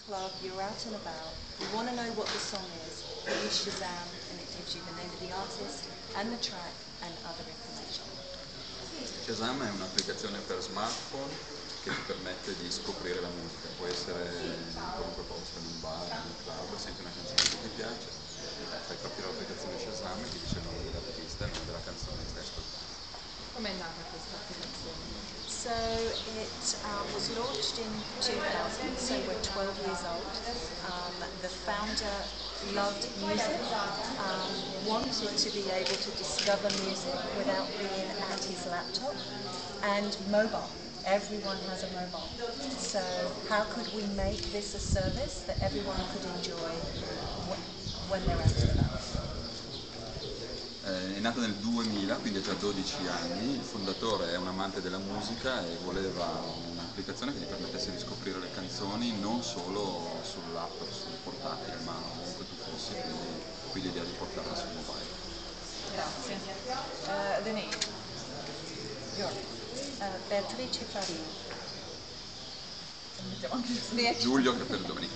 club, you're out and about, you want to know what the song is, you use Shazam and it gives you the name of the artist and the track and other information. Shazam è un'applicazione per smartphone che ti permette di scoprire la musica, può essere in qualunque posto, in un bar, in un club, senti una canzone che ti piace, fai proprio l'applicazione Shazam e ti dice il nome dell'artista e il nome della canzone che stai ascoltando. Com'è nata questa applicazione? So it was launched in 2000, so we're 12 years old. The founder loved music, wanted to be able to discover music without being at his laptop, and mobile. Everyone has a mobile. So how could we make this a service that everyone could enjoy when they're out and about? È nata nel 2000, quindi ha già 12 anni, il fondatore è un amante della musica e voleva un'applicazione che gli permettesse di scoprire le canzoni non solo sull'app, sul portatile, ma ovunque tu fossi, quindi qui l'idea di portarla sul mobile. Grazie. The name? Your name? Beatrice Farina. Mettiamo anche Giulio Capelloni.